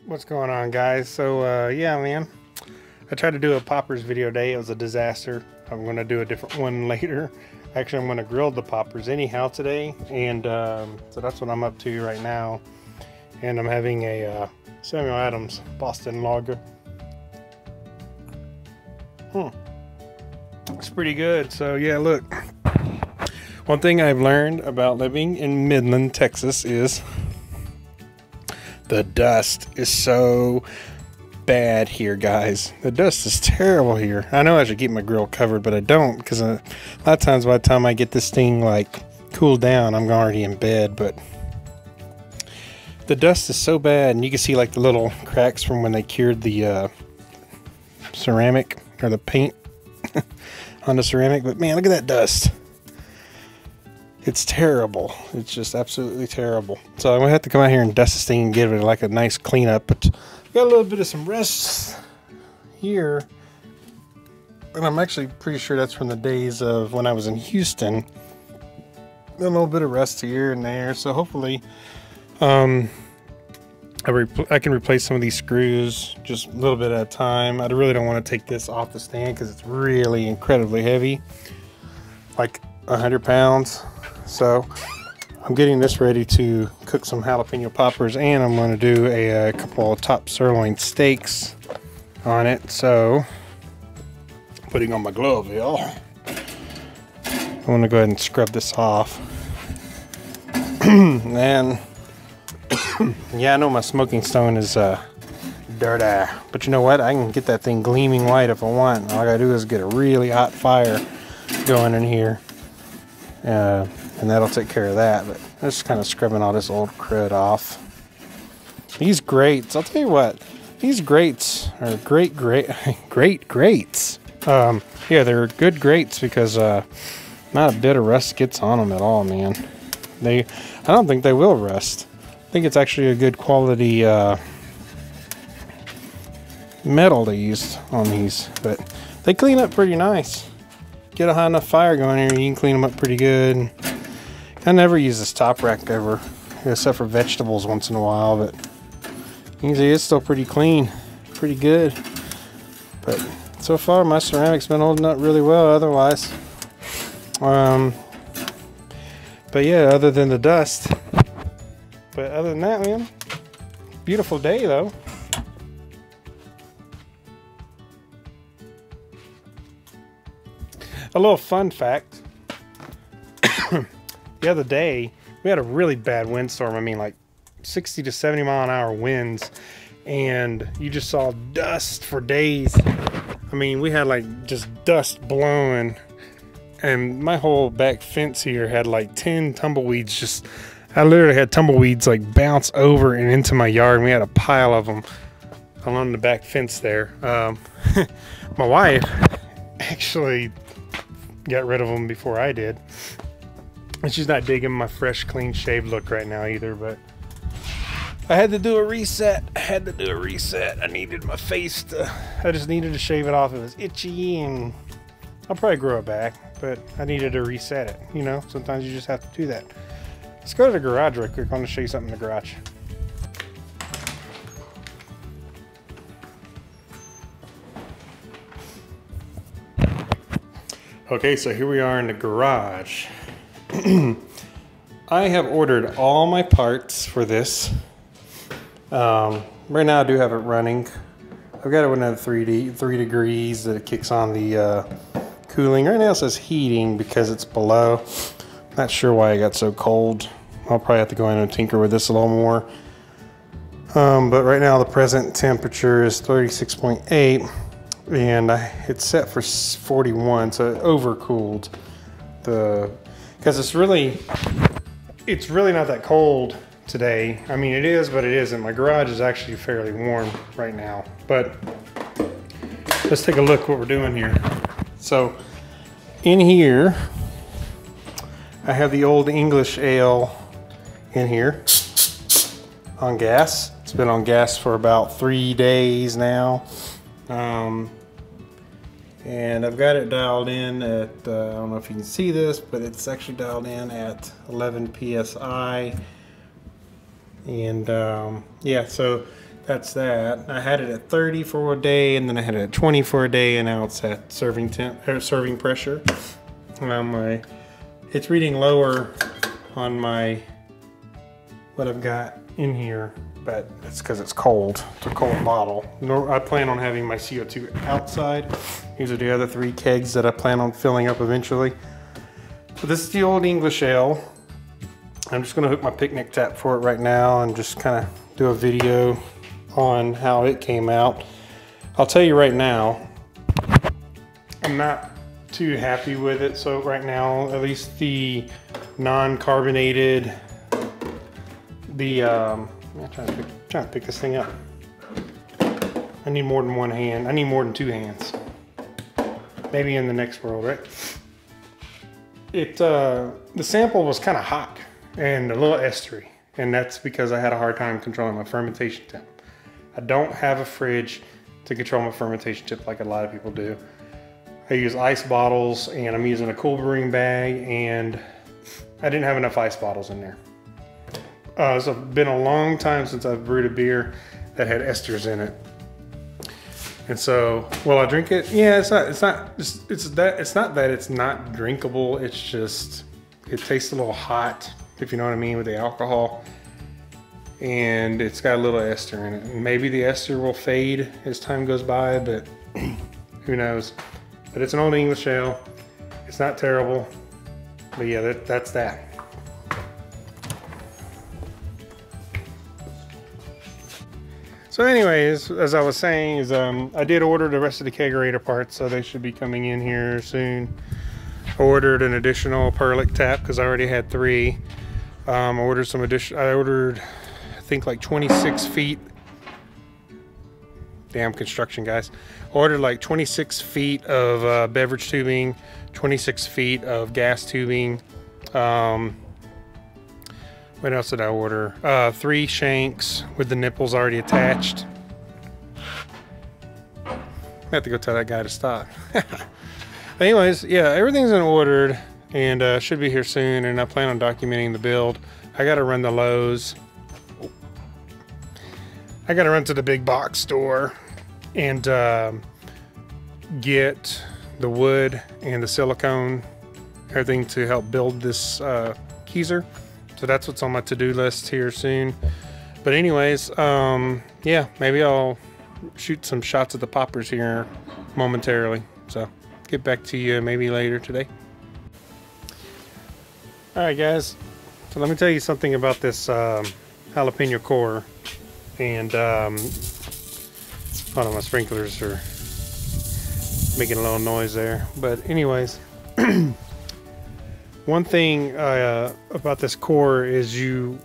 What's going on, guys? So yeah, man, I tried to do a poppers video today. It was a disaster. I'm gonna do a different one later. Actually, I'm gonna grill the poppers anyhow today, and so that's what I'm up to right now. And I'm having a Samuel Adams Boston Lager. It's pretty good. So yeah, look, one thing I've learned about living in Midland, Texas is the dust is so bad here, guys. The dust is terrible here. I know I should keep my grill covered, but I don't, because a lot of times by the time I get this thing like cooled down, I'm already in bed. But the dust is so bad, and you can see like the little cracks from when they cured the ceramic or the paint on the ceramic. But man, look at that dust. It's terrible. It's just absolutely terrible. So I'm gonna have to come out here and dust this thing and give it like a nice cleanup. But I've got a little bit of some rust here, and I'm actually pretty sure that's from the days of when I was in Houston. A little bit of rust here and there. So hopefully, I can replace some of these screws just a little bit at a time. I really don't want to take this off the stand because it's really incredibly heavy, like 100 pounds. So I'm getting this ready to cook some jalapeno poppers, and I'm going to do a couple of top sirloin steaks on it. So putting on my glove here, I want to go ahead and scrub this off. And yeah, I know my smoking stone is dirty, but you know what? I can get that thing gleaming white if I want. All I gotta do is get a really hot fire going in here. And that'll take care of that. But I'm just kind of scrubbing all this old crud off. These grates, I'll tell you what, these grates are great grates. Yeah, they're good grates because not a bit of rust gets on them at all, man. I don't think they will rust. I think it's actually a good quality metal they used on these, but they clean up pretty nice. Get a high enough fire going here, you can clean them up pretty good. I never use this top rack ever, except for vegetables once in a while, but you can see it's still pretty clean, pretty good. But so far my ceramic's been holding up really well otherwise. But yeah, other than the dust. But other than that, man, beautiful day though. A little fun fact. The other day, we had a really bad windstorm. I mean, like 60 to 70 mile an hour winds, and you just saw dust for days. I mean, we had like just dust blowing, and my whole back fence here had like 10 tumbleweeds. I literally had tumbleweeds like bounce over and into my yard, and we had a pile of them along the back fence there. My wife actually got rid of them before I did. And she's not digging my fresh, clean shaved look right now either, but I had to do a reset. I needed my face I just needed to shave it off. It was itchy, and I'll probably grow it back, but I needed to reset it. You know, sometimes you just have to do that. Let's go to the garage real quick. I want to show you something in the garage. Okay, so here we are in the garage. I have ordered all my parts for this. Right now I do have it running. I've got it at 3 degrees that it kicks on the cooling. Right now it says heating because it's below. Not sure why it got so cold. I'll probably have to go in and tinker with this a little more. But right now the present temperature is 36.8. And it's set for 41, so it overcooled because it's really not that cold today. I mean, it is, but it isn't. My garage is actually fairly warm right now. But let's take a look what we're doing here. So in here, I have the old English ale in here on gas. It's been on gas for about 3 days now. And I've got it dialed in at, I don't know if you can see this, but it's actually dialed in at 11 PSI. And yeah, so that's that. I had it at 30 for a day, and then I had it at 20 for a day, and now it's at serving temp or serving pressure. It's reading lower on my what I've got in here, but it's because it's cold. It's a cold bottle. I plan on having my CO2 outside. These are the other 3 kegs that I plan on filling up eventually. So this is the old English ale. I'm just gonna hook my picnic tap for it right now and just kind of do a video on how it came out. I'll tell you right now, I'm not too happy with it. So right now, at least the non-carbonated, I'm trying to pick this thing up. I need more than one hand. I need more than 2 hands. Maybe in the next world, right? The sample was kind of hot and a little estery, and that's because I had a hard time controlling my fermentation temp. I don't have a fridge to control my fermentation temp like a lot of people do. I use ice bottles, and I'm using a cool brewing bag, and I didn't have enough ice bottles in there. So it's been a long time since I've brewed a beer that had esters in it. And so, will I drink it? Yeah, it's not that it's not drinkable. It's just, it tastes a little hot, if you know what I mean, with the alcohol. And it's got a little ester in it. And maybe the ester will fade as time goes by, but who knows. But it's an old English ale. It's not terrible. But yeah, that's that. So anyways, as I was saying, is I did order the rest of the kegerator parts, so they should be coming in here soon. I ordered an additional perlic tap because I already had 3. I ordered some additional. I ordered, I think, like 26 feet. Damn construction guys. Ordered like 26 feet of beverage tubing, 26 feet of gas tubing. What else did I order? 3 shanks with the nipples already attached. I have to go tell that guy to stop. Anyways, yeah, everything's been ordered and should be here soon, and I plan on documenting the build. I gotta run the Lowe's. I gotta run to the big box store and get the wood and the silicone, everything to help build this keezer. So that's what's on my to-do list here soon. But anyways, yeah, maybe I'll shoot some shots of the poppers here momentarily. So get back to you maybe later today. All right, guys. So let me tell you something about this jalapeno core. And hold on, my sprinklers are making a little noise there. But anyways. One thing about this core is you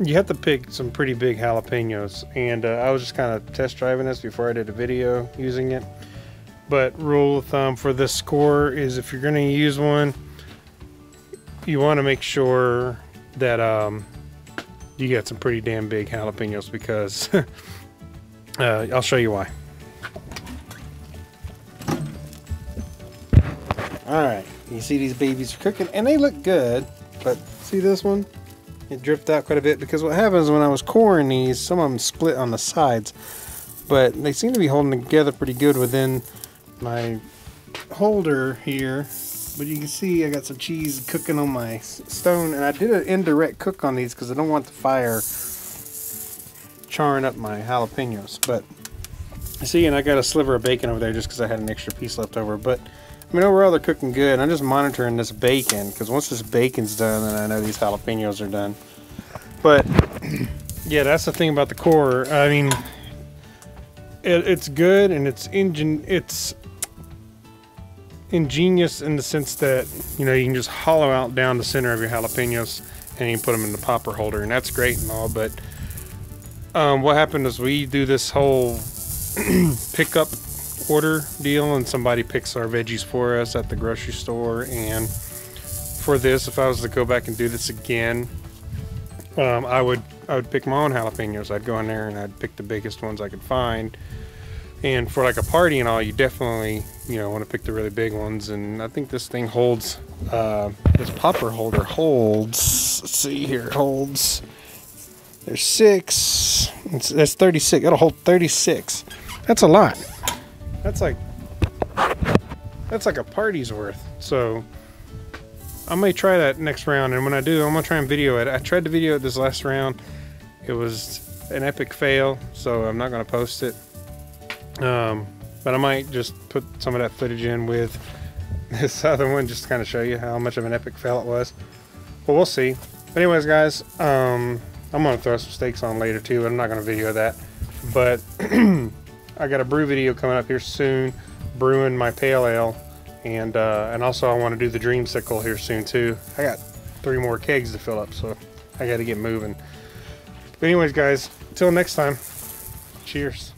have to pick some pretty big jalapenos, and I was just kind of test driving this before I did a video using it. But rule of thumb for this core is if you're going to use one, you want to make sure that you get some pretty damn big jalapenos, because I'll show you why. All right. You see these babies are cooking, and they look good, but see this one? It dripped out quite a bit, because what happens when I was coring these, some of them split on the sides, but they seem to be holding together pretty good within my holder here. But you can see I got some cheese cooking on my stone, and I did an indirect cook on these because I don't want the fire charring up my jalapenos. But see, and I got a sliver of bacon over there just because I had an extra piece left over. But I mean, overall they're cooking good. I'm just monitoring this bacon, because once this bacon's done, then I know these jalapenos are done. But yeah, that's the thing about the core. I mean, it's good, and it's ingenious in the sense that, you know, you can just hollow out down the center of your jalapenos and you can put them in the popper holder, and that's great and all. But what happened is we do this whole pickup order deal, and somebody picks our veggies for us at the grocery store. And for this, if I was to go back and do this again, I would pick my own jalapenos. I'd go in there and I'd pick the biggest ones I could find. And for like a party and all, you definitely, you know, want to pick the really big ones. And I think this thing holds, this popper holder holds, let's see here, it holds, there's 6, That's 36. It'll hold 36. That's a lot. That's like a party's worth. So I may try that next round, and when I do, I'm gonna try and video it. I tried to video it this last round. It was an epic fail, so I'm not gonna post it. But I might just put some of that footage in with this other one just to kind of show you how much of an epic fail it was. But we'll see. But anyways, guys, I'm gonna throw some steaks on later too, but I'm not gonna video that. But I got a brew video coming up here soon, brewing my pale ale, and also I want to do the dreamsicle here soon too. I got 3 more kegs to fill up, so I got to get moving. But anyways, guys, until next time, cheers.